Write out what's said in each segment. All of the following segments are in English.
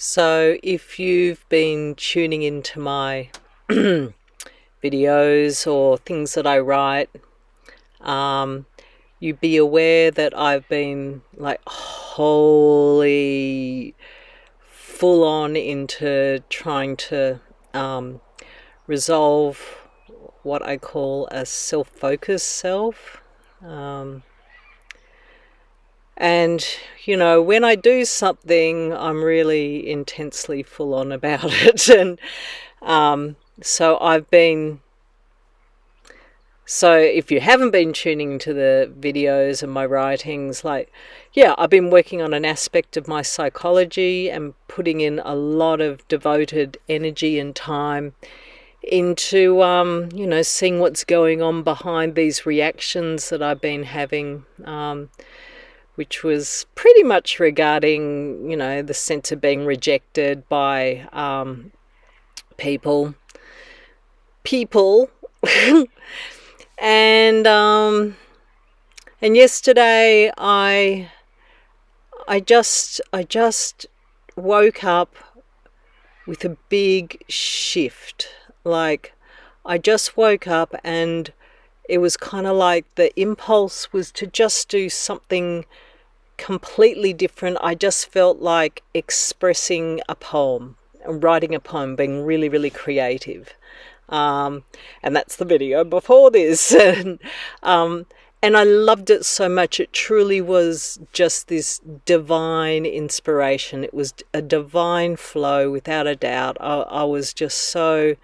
So if you've been tuning into my videos or things that I write, you'd be aware that I've been like wholly full on into trying to resolve what I call a self-focused self. And, when I do something, I'm really intensely full on about it. And so if you haven't been tuning to the videos and my writings, I've been working on an aspect of my psychology and putting in a lot of devoted energy and time into, seeing what's going on behind these reactions that I've been having, which was pretty much regarding, the sense of being rejected by people. And yesterday I just woke up with a big shift. Like, I just woke up and it was kind of like the impulse was to just do something completely different. I just felt like expressing a poem, writing a poem, being really, really creative. And that's the video before this. And I loved it so much. It truly was just this divine inspiration. It was a divine flow, without a doubt. I was just so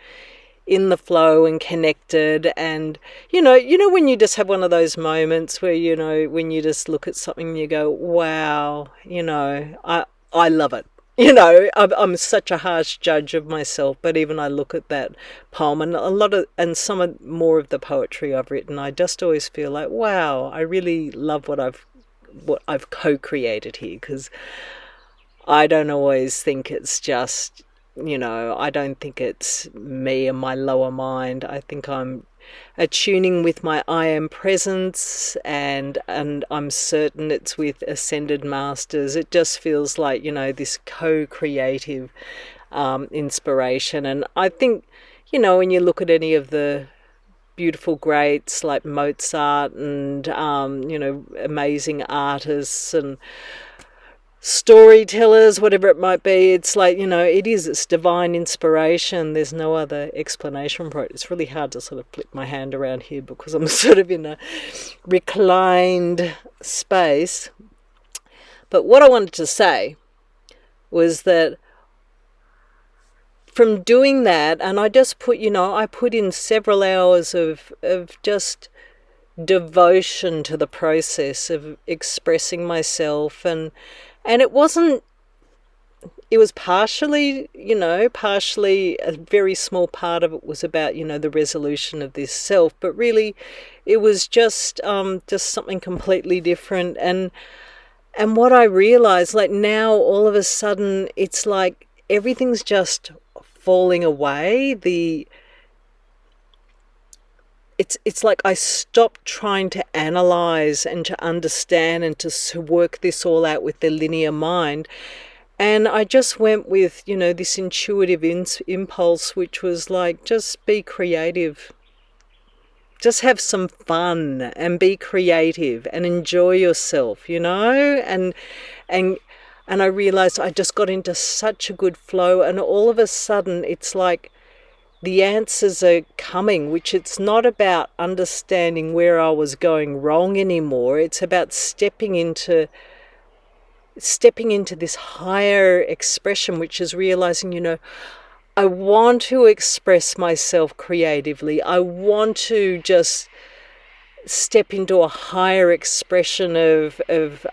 in the flow and connected. And when you just have one of those moments where when you just look at something and you go, wow, I love it. I'm such a harsh judge of myself, but even I look at that poem and some more of the poetry I've written, I just always feel like, wow, I really love what I've co-created here, because I don't always think it's just, I don't think it's me and my lower mind. I think I'm attuning with my I am presence, and I'm certain it's with ascended masters. It just feels like, this co-creative inspiration. And I think, when you look at any of the beautiful greats like Mozart and, amazing artists and storytellers, whatever it might be, it's like, it's divine inspiration. There's no other explanation for it. It's really hard to sort of flip my hand around here because I'm sort of in a reclined space. But what I wanted to say was that from doing that, and I just put, I put in several hours of just devotion to the process of expressing myself, and it was partially a very small part of it was about, the resolution of this self, but really it was just something completely different. And what I realized, like, now all of a sudden it's like everything's just falling away. It's like I stopped trying to analyze and to understand and to work this all out with the linear mind. And I just went with, this intuitive impulse, which was like, just be creative. Just have some fun and be creative and enjoy yourself, And I realized I just got into such a good flow, and all of a sudden it's like the answers are coming, which it's not about understanding where I was going wrong anymore. It's about stepping into this higher expression, which is realizing, I want to express myself creatively. I want to just step into a higher expression of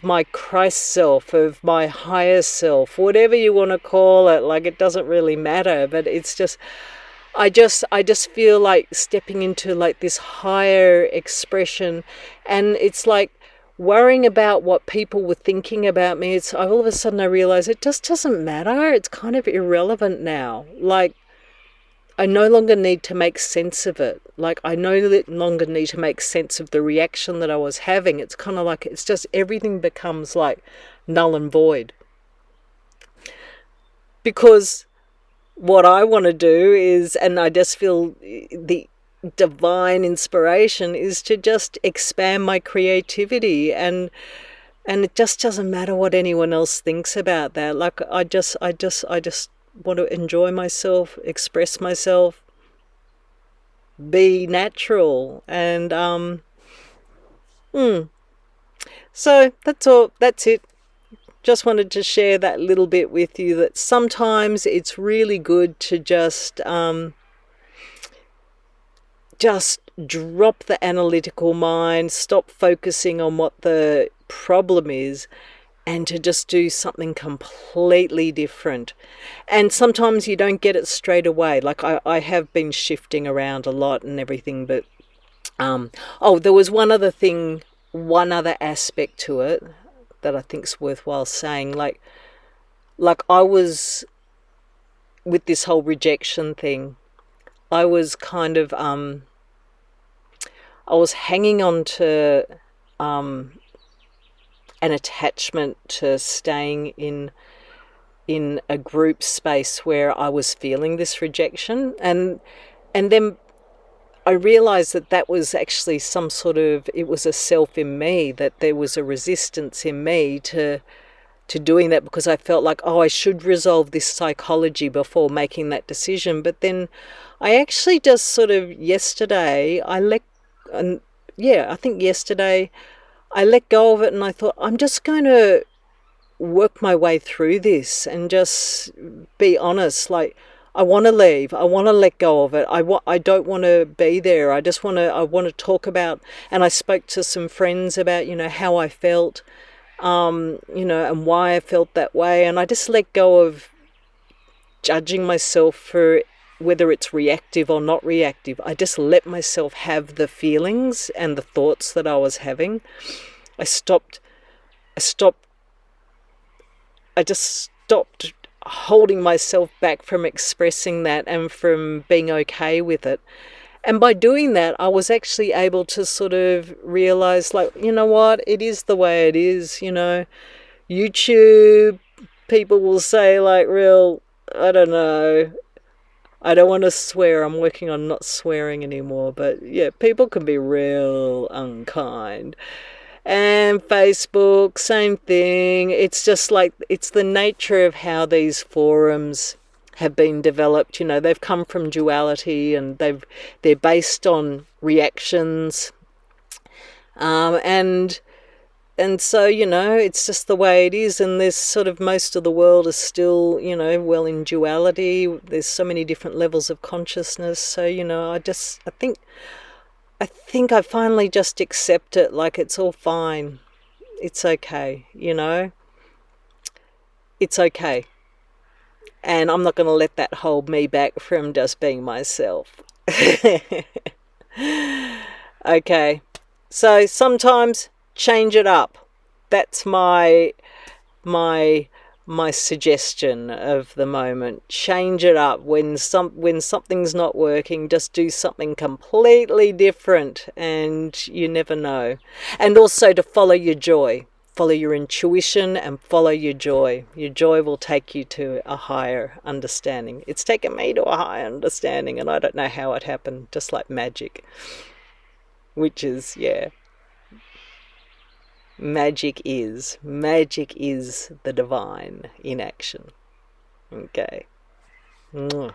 my Christ self, of my higher self, whatever you want to call it. Like, it doesn't really matter, but it's just, I just feel like stepping into like this higher expression. And it's like worrying about what people were thinking about me. All of a sudden I realize it just doesn't matter. It's kind of irrelevant now. Like, I no longer need to make sense of it. Like, I no longer need to make sense of the reaction that I was having. It's kind of like, it's just everything becomes like null and void. because what I want to do is, and I just feel the divine inspiration is to just expand my creativity, and it just doesn't matter what anyone else thinks about that. Like I just want to enjoy myself, express myself, be natural, and so that's all. That's it. Just wanted to share that little bit with you, that sometimes it's really good to just drop the analytical mind, stop focusing on what the problem is, and to just do something completely different. And sometimes you don't get it straight away. Like I have been shifting around a lot and everything, but there was one other thing, one other aspect to it that I think's worthwhile saying. Like I was with this whole rejection thing. I was kind of I was hanging on to an attachment to staying in a group space where I was feeling this rejection, and then I realized that that was actually some sort of, it was a self in me, that there was a resistance in me to doing that, because I felt like, oh, I should resolve this psychology before making that decision. But then I actually just sort of yesterday and yeah, I think yesterday I let go of it, and I thought, I'm just going to work my way through this and just be honest. Like, I want to leave. I want to let go of it. I don't want to be there. I want to talk about, and I spoke to some friends about, how I felt, and why I felt that way. And I just let go of judging myself for whether it's reactive or not reactive. I just let myself have the feelings and the thoughts that I was having. I stopped I just stopped holding myself back from expressing that and from being okay with it. And by doing that, I was actually able to sort of realize, like, you know what, it is the way it is. YouTube, people will say, like, I don't know, I don't want to swear. I'm working on not swearing anymore. But yeah, people can be real unkind. And Facebook, same thing. It's just like, it's the nature of how these forums have been developed. They've come from duality, and they're based on reactions. And so, it's just the way it is. And there's sort of, most of the world is still, well, in duality. There's so many different levels of consciousness. So, I think I finally just accept it, like, it's all fine. It's okay, It's okay. And I'm not going to let that hold me back from just being myself. Okay. So sometimes change it up. That's my suggestion of the moment. Change it up. When something's not working, just do something completely different, and you never know. And also to follow your joy. Follow your intuition and follow your joy. Your joy will take you to a higher understanding. It's taken me to a higher understanding, and I don't know how it happened, just like magic. Which is, yeah. Magic is the divine in action. Okay. Mwah.